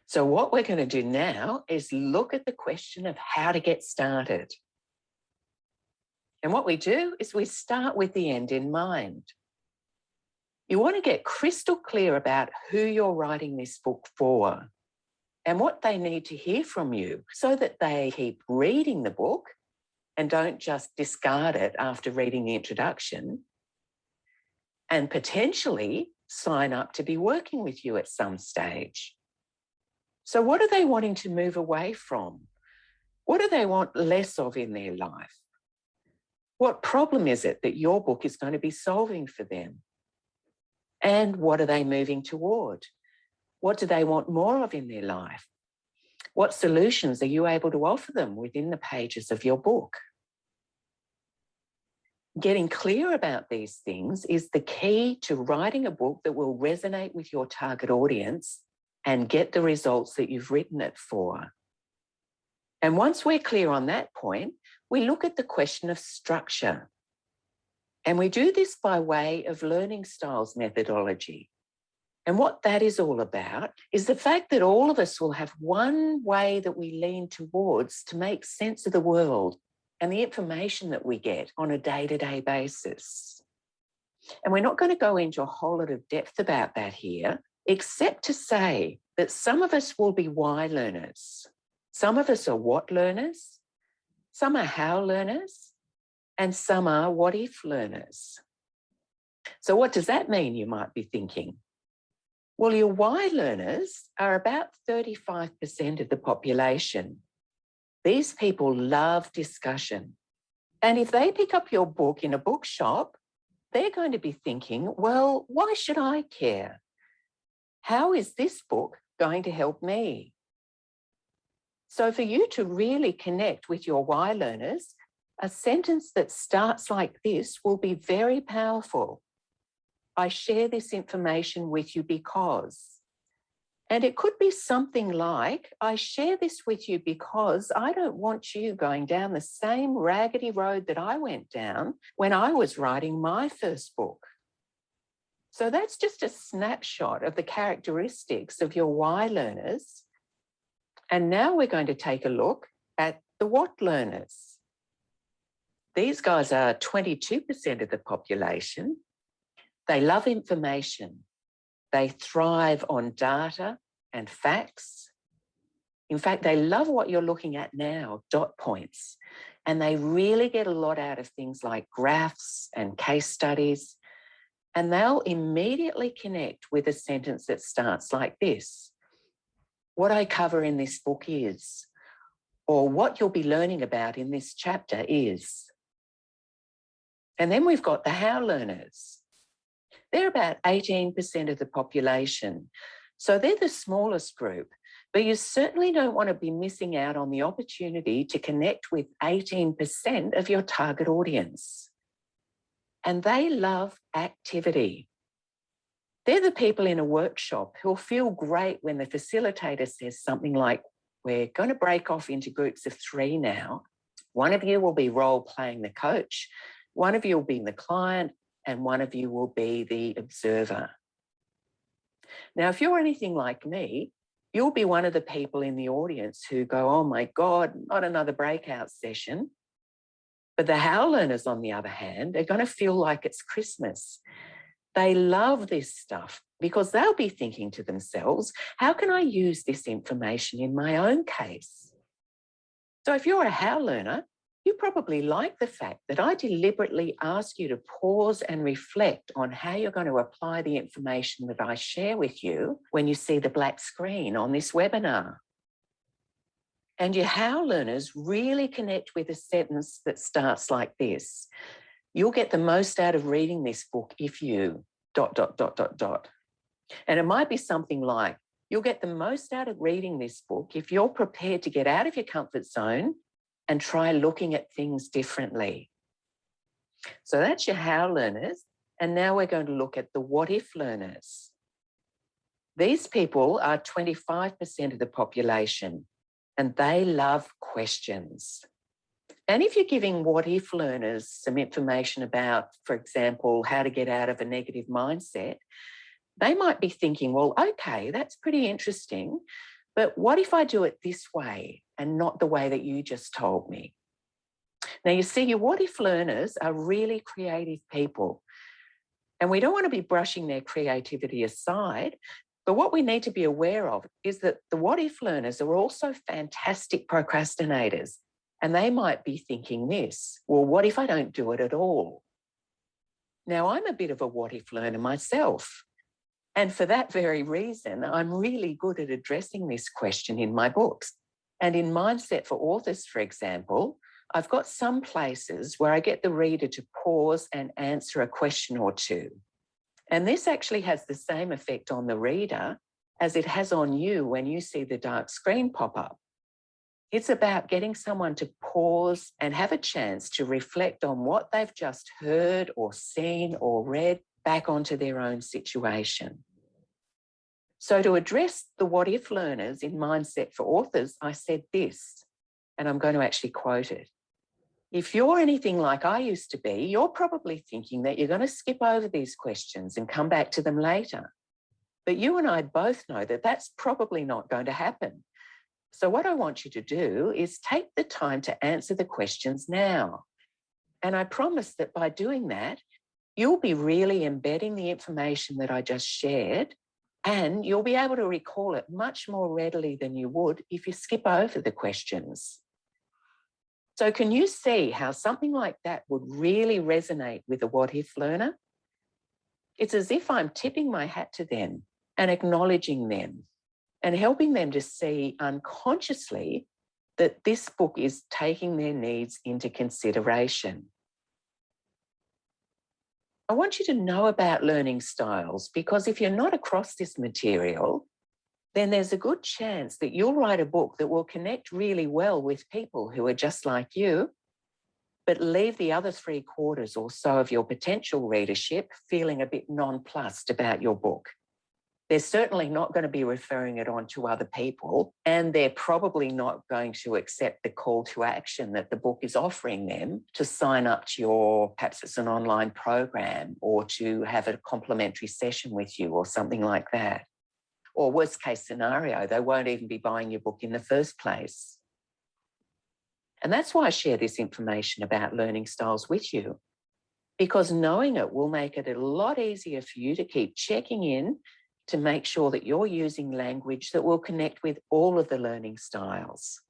So what we're going to do now is look at the question of how to get started. And what we do is we start with the end in mind. You want to get crystal clear about who you're writing this book for and what they need to hear from you so that they keep reading the book and don't just discard it after reading the introduction, and potentially sign up to be working with you at some stage. So what are they wanting to move away from? What do they want less of in their life? What problem is it that your book is going to be solving for them? And what are they moving toward? What do they want more of in their life? What solutions are you able to offer them within the pages of your book? Getting clear about these things is the key to writing a book that will resonate with your target audience and get the results that you've written it for. And once we're clear on that point, we look at the question of structure. And we do this by way of learning styles methodology. And what that is all about is the fact that all of us will have one way that we lean towards to make sense of the world and the information that we get on a day-to-day basis. And we're not going to go into a whole lot of depth about that here, except to say that some of us will be why learners. Some of us are what learners, some are how learners, and some are what if learners. So what does that mean, you might be thinking? Well, your why learners are about 35% of the population. These people love discussion. And if they pick up your book in a bookshop, they're going to be thinking, well, why should I care? How is this book going to help me? So for you to really connect with your why learners, a sentence that starts like this will be very powerful. I share this information with you because. And it could be something like, I share this with you because I don't want you going down the same raggedy road that I went down when I was writing my first book. So that's just a snapshot of the characteristics of your why learners. And now we're going to take a look at the what learners. These guys are 22% of the population. They love information. They thrive on data and facts. In fact, they love what you're looking at now, dot points. And they really get a lot out of things like graphs and case studies. And they'll immediately connect with a sentence that starts like this. What I cover in this book is, or what you'll be learning about in this chapter is. And then we've got the how learners. They're about 18% of the population. So they're the smallest group, but you certainly don't want to be missing out on the opportunity to connect with 18% of your target audience. And they love activity. They're the people in a workshop who'll feel great when the facilitator says something like, we're going to break off into groups of 3 now. One of you will be role-playing the coach, one of you will be the client, and one of you will be the observer. Now, if you're anything like me, you'll be one of the people in the audience who go, oh my God, not another breakout session. But the how learners, on the other hand, are going to feel like it's Christmas. They love this stuff because they'll be thinking to themselves, how can I use this information in my own case? So if you're a how learner, you probably like the fact that I deliberately ask you to pause and reflect on how you're going to apply the information that I share with you when you see the black screen on this webinar. And your how learners really connect with a sentence that starts like this. You'll get the most out of reading this book if you ... And it might be something like, you'll get the most out of reading this book if you're prepared to get out of your comfort zone and try looking at things differently. So that's your how learners. And now we're going to look at the what if learners. These people are 25% of the population, and they love questions. And if you're giving what if learners some information about, for example, how to get out of a negative mindset, they might be thinking, well, okay, that's pretty interesting, But what if I do it this way and not the way that you just told me? Now, you see, your what if learners are really creative people. And we don't want to be brushing their creativity aside. But what we need to be aware of is that the what if learners are also fantastic procrastinators. And they might be thinking this, well, what if I don't do it at all? Now, I'm a bit of a what if learner myself. And for that very reason, I'm really good at addressing this question in my books. And in Mindset for Authors, for example, I've got some places where I get the reader to pause and answer a question or two. And this actually has the same effect on the reader as it has on you when you see the dark screen pop up. It's about getting someone to pause and have a chance to reflect on what they've just heard or seen or read back onto their own situation. So to address the what if learners in Mindset for Authors, I said this, and I'm going to actually quote it. If you're anything like I used to be, you're probably thinking that you're going to skip over these questions and come back to them later. But you and I both know that that's probably not going to happen. So what I want you to do is take the time to answer the questions now. And I promise that by doing that, you'll be really embedding the information that I just shared, and you'll be able to recall it much more readily than you would if you skip over the questions. So can you see how something like that would really resonate with a what if learner? It's as if I'm tipping my hat to them and acknowledging them and helping them to see unconsciously that this book is taking their needs into consideration. I want you to know about learning styles, because if you're not across this material, then there's a good chance that you'll write a book that will connect really well with people who are just like you, but leave the other 3/4 or so of your potential readership feeling a bit nonplussed about your book. They're certainly not going to be referring it on to other people, and they're probably not going to accept the call to action that the book is offering them to sign up to your, perhaps it's an online program, or to have a complimentary session with you or something like that. Or worst case scenario, they won't even be buying your book in the first place. And that's why I share this information about learning styles with you, because knowing it will make it a lot easier for you to keep checking in to make sure that you're using language that will connect with all of the learning styles.